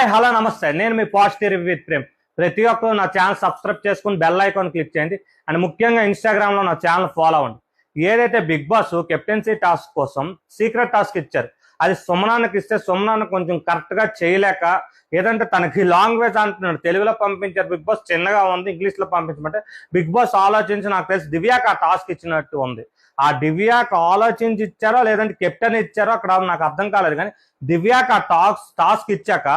Hi hello నమస్తే. నేను మీ positive review with Prem. ప్రతి ఒక్కరు నా ఛానల్ సబ్స్క్రైబ్ చేసుకుని బెల్ ఐకాన్ క్లిక్ చేయండి. అండ్ ముఖ్యంగా ఇన్స్టాగ్రామ్లో నా ఛానల్ ఫాలో అవ్వండి. ఏదైతే బిగ్ బాస్ కెప్టెన్సీ టాస్క్ కోసం సీక్రెట్ టాస్క్ ఇచ్చారు, అది సుమనానికి ఇస్తే సుమనాన్ని కొంచెం కరెక్ట్గా చేయలేక, ఏదంటే తనకి లాంగ్వేజ్ అంటున్నాడు. తెలుగులో పంపించారు, బిగ్ బాస్ చిన్నగా ఉంది, ఇంగ్లీష్లో పంపించమంటే బిగ్ బాస్ ఆలోచించి నాకు తెలిసి దివ్యాకి ఆ టాస్క్ ఇచ్చినట్టు ఉంది. ఆ దివ్యాకి ఆలోచించి ఇచ్చారో లేదంటే కెప్టెన్ ఇచ్చారో అక్కడ నాకు అర్థం కాలేదు. కానీ దివ్యాకి ఆ టాస్క్ ఇచ్చాక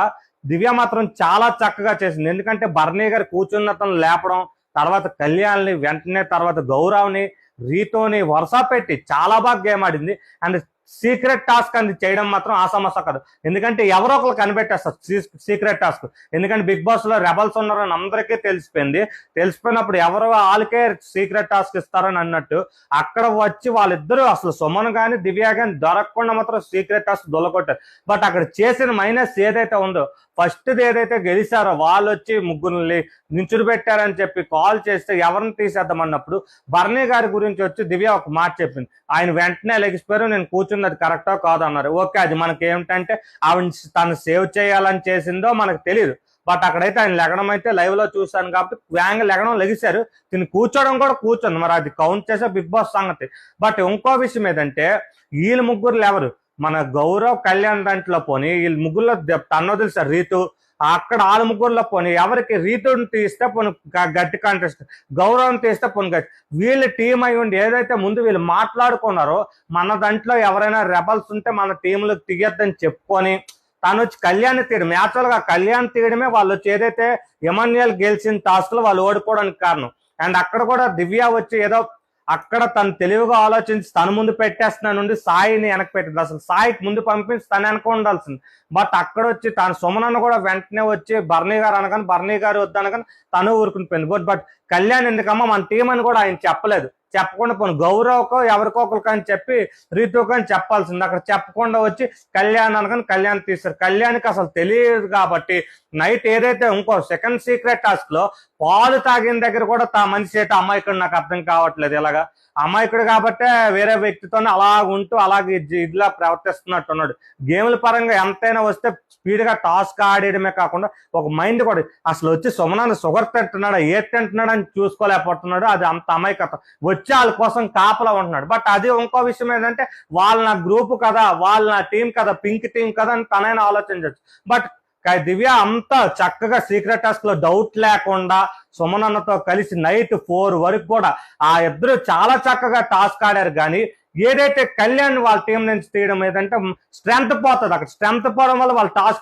దివ్య మాత్రం చాలా చక్కగా చేసింది. ఎందుకంటే బర్నీ గారు కూర్చున్నతను లేపడం, తర్వాత కళ్యాణ్ని వెంటనే తర్వాత గౌరవ్ని రీతోని వరుస పెట్టి చాలా బాగా గేమ్ ఆడింది. అండ్ సీక్రెట్ టాస్క్ అని చేయడం మాత్రం ఆ సమస్య కాదు, ఎందుకంటే ఎవరో ఒకరు కనిపెట్టేస్తారు సీక్రెట్ టాస్క్. ఎందుకంటే బిగ్ బాస్ లో రెబల్స్ ఉన్నారని అందరికీ తెలిసిపోయినప్పుడు ఎవరో వాళ్ళకే సీక్రెట్ టాస్క్ ఇస్తారని అన్నట్టు అక్కడ వచ్చి వాళ్ళిద్దరూ అసలు సుమన్ కానీ దివ్య కానీ దొరకకుండా మాత్రం సీక్రెట్ టాస్క్ దొలకొట్టారు. బట్ అక్కడ చేసిన మైనస్ ఏదైతే ఉందో, ఫస్ట్ది ఏదైతే గెలిచారో వాళ్ళు వచ్చి ముగ్గురిని నించుడు పెట్టారని చెప్పి కాల్ చేస్తే ఎవరిని తీసేద్దామన్నప్పుడు బర్నీ గారి గురించి వచ్చి దివ్య ఒక మాట చెప్పింది. ఆయన వెంటనే లెగిసిపోయారు, నేను కూర్చున్నది కరెక్టో కాదో అన్నారు. ఓకే, అది మనకి ఏమిటంటే ఆవిడ తను సేవ్ చేయాలని చేసిందో మనకు తెలియదు. బట్ అక్కడైతే ఆయన లెగడం అయితే లైవ్ లో చూశాను కాబట్టి లెగడం లెగిశారు, తిని కూర్చోవడం కూడా కూర్చోండి. మరి అది కౌంట్ చేసే బిగ్ బాస్ సంగతి. బట్ ఇంకో విషయం ఏంటంటే వీళ్ళు ముగ్గురు ఎవరు, మన గౌరవ్ కళ్యాణ్ దాంట్లో పోనీ వీళ్ళు ముగ్గురులో తను వదిలిసారు రీతు, అక్కడ వాళ్ళ ముగ్గురులో పోనీ ఎవరికి రీతుని తీస్తే పోనీ గట్టి కాంటెస్ట్, గౌరవం తీస్తే పోనీ గట్టి. వీళ్ళు టీం అయి ఉండి ఏదైతే ముందు వీళ్ళు మాట్లాడుకున్నారో, మన దాంట్లో ఎవరైనా రెబల్స్ ఉంటే మన టీంలోకి తీయొద్దని చెప్పుకొని తను వచ్చి కళ్యాణ్ తీయడం, యాక్చువల్గా కళ్యాణ్ తీయడమే వాళ్ళు వచ్చి ఏదైతే ఎమాన్యుయల్ గెలిచిన టాస్క్ లో వాళ్ళు ఓడిపోవడానికి కారణం. అండ్ అక్కడ కూడా దివ్య వచ్చి ఏదో అక్కడ తను తెలివిగా ఆలోచించి తను ముందు పెట్టేస్తున్నాను, సాయిని వెనక పెట్టింది. అసలు సాయికి ముందు పంపించి తను వెనక ఉండాల్సింది. బట్ అక్కడ వచ్చి తను సుమనన్న కూడా వెంటనే వచ్చి బర్నీ గారు అనగానే బర్నీ గారు వద్దనగానే తను ఊరుకుని పోయింది. బట్ కళ్యాణ్ ఎందుకమ్మా మన టీం అని కూడా ఆయన చెప్పలేదు. చెప్పకుండా పోను గౌరవ్కో ఎవరికో ఒకరికి అని చెప్పి రీతుకో అని చెప్పాల్సింది. అక్కడ చెప్పకుండా వచ్చి కళ్యాణ్ అనగానే కళ్యాణ్ తీస్తారు. కళ్యాణ్కి అసలు తెలియదు కాబట్టి నైట్ ఏదైతే ఇంకో సెకండ్ సీక్రెట్ టాస్క్ లో పాలు తాగిన దగ్గర కూడా మనిషి అయితే అమాయకుడు నాకు అర్థం కావట్లేదు. ఇలాగా అమాయకుడు కాబట్టే వేరే వ్యక్తితోనే అలాగ ఉంటూ అలాగే ఇదిలా ప్రవర్తిస్తున్నట్టున్నాడు. గేముల పరంగా ఎంతైనా వస్తే స్పీడ్ గా టాస్క్ ఆడేయడమే కాకుండా ఒక మైండ్ కూడా, అసలు వచ్చి సుమనాన్ని షుగర్ తింటున్నాడా ఏది తింటున్నాడు అని చూసుకోలేకపోతున్నాడు. అది అంత అమాయకత. వచ్చి వాళ్ళ కోసం కాపలా ఉంటున్నాడు. బట్ అది ఇంకో విషయం ఏంటంటే వాళ్ళ నా గ్రూప్ కదా, వాళ్ళ నా టీం కదా, పింక్ టీం కదా అని తనైనా ఆలోచించవచ్చు. బట్ దివ్య అంతా చక్కగా సీక్రెట్ టాస్క్ లో డౌట్ లేకుండా సుమనన్నతో కలిసి నైట్ 4 వరకు కూడా ఆ ఇద్దరు చాలా చక్కగా టాస్క్ ఆడారు. కానీ ఏదైతే కళ్యాణ్ వాళ్ళ టీం నుంచి తీయడం ఏదంటే స్ట్రెంత్ పోతుంది. అక్కడ స్ట్రెంత్ పోవడం వల్ల వాళ్ళ టాస్క్